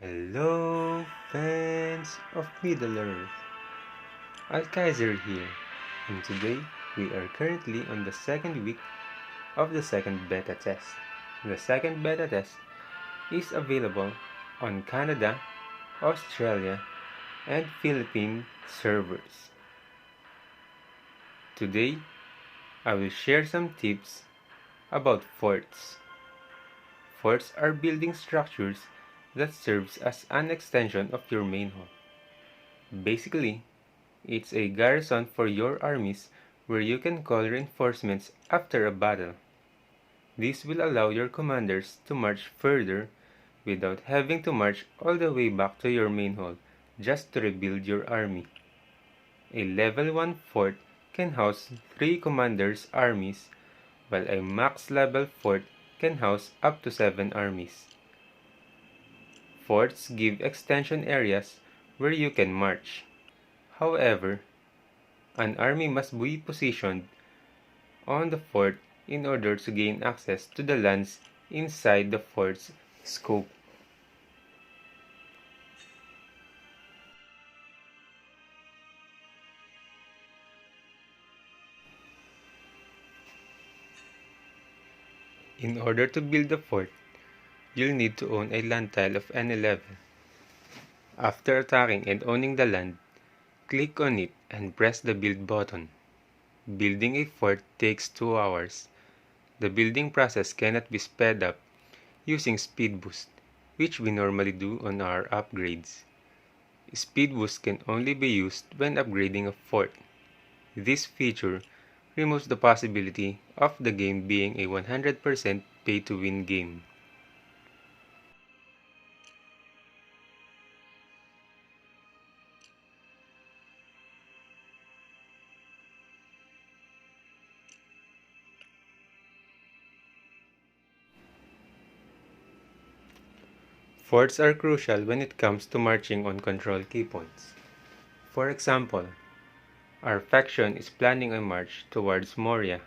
Hello, fans of Middle-earth. Alkaiser here, and today we are currently on the second week of the second beta test. The second beta test is available on Canada, Australia, and Philippine servers. Today, I will share some tips about forts. Forts are building structures that serves as an extension of your main hall. Basically, it's a garrison for your armies where you can call reinforcements after a battle. This will allow your commanders to march further without having to march all the way back to your main hall just to rebuild your army. A level 1 fort can house 3 commanders' armies, while a max level fort can house up to 7 armies. Forts give extension areas where you can march. However, an army must be positioned on the fort in order to gain access to the lands inside the fort's scope. In order to build the fort, you'll need to own a land tile of any level. After attacking and owning the land, click on it and press the build button. Building a fort takes 2 hours. The building process cannot be sped up using speed boost, which we normally do on our upgrades. Speed boost can only be used when upgrading a fort. This feature removes the possibility of the game being a 100% pay-to-win game. Forts are crucial when it comes to marching on control key points. For example, our faction is planning a march towards Moria.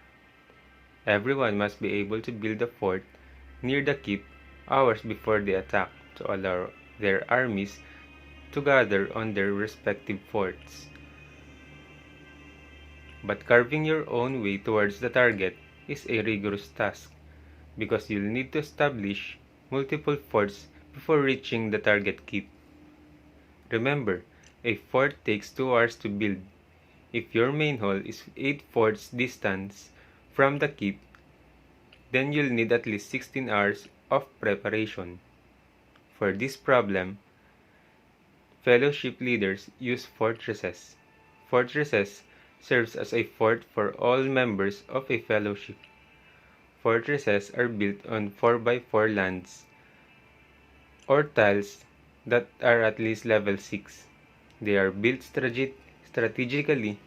Everyone must be able to build a fort near the keep hours before the attack to allow their armies to gather on their respective forts. But carving your own way towards the target is a rigorous task, because you'll need to establish multiple forts before reaching the target keep. Remember, a fort takes 2 hours to build. If your main hall is 8 forts distance from the keep, then you'll need at least 16 hours of preparation. For this problem, fellowship leaders use fortresses. Fortresses serves as a fort for all members of a fellowship. Fortresses are built on 4x4 lands or tiles that are at least level 6. They are built strategically,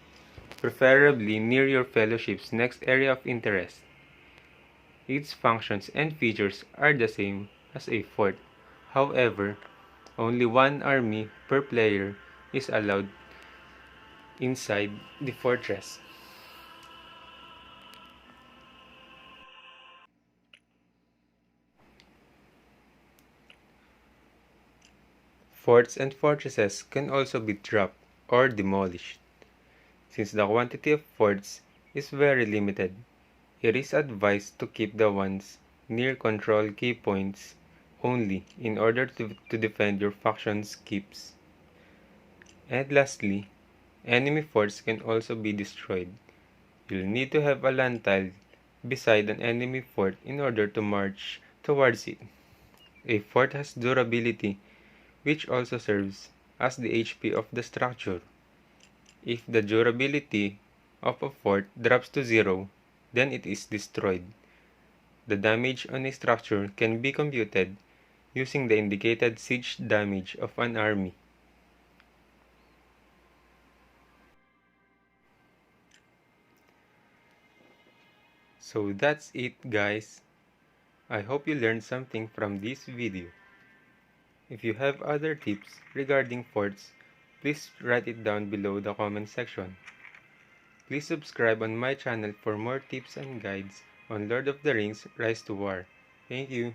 preferably near your fellowship's next area of interest. Its functions and features are the same as a fort. However, only one army per player is allowed inside the fortress. Forts and fortresses can also be dropped or demolished. Since the quantity of forts is very limited, it is advised to keep the ones near control key points only in order to defend your faction's keeps. And lastly, enemy forts can also be destroyed. You'll need to have a land tile beside an enemy fort in order to march towards it. A fort has durability, which also serves as the HP of the structure. If the durability of a fort drops to 0, then it is destroyed. The damage on a structure can be computed using the indicated siege damage of an army. So that's it, guys. I hope you learned something from this video. If you have other tips regarding forts, please write it down below the comment section. Please subscribe on my channel for more tips and guides on Lord of the Rings: Rise to War. Thank you.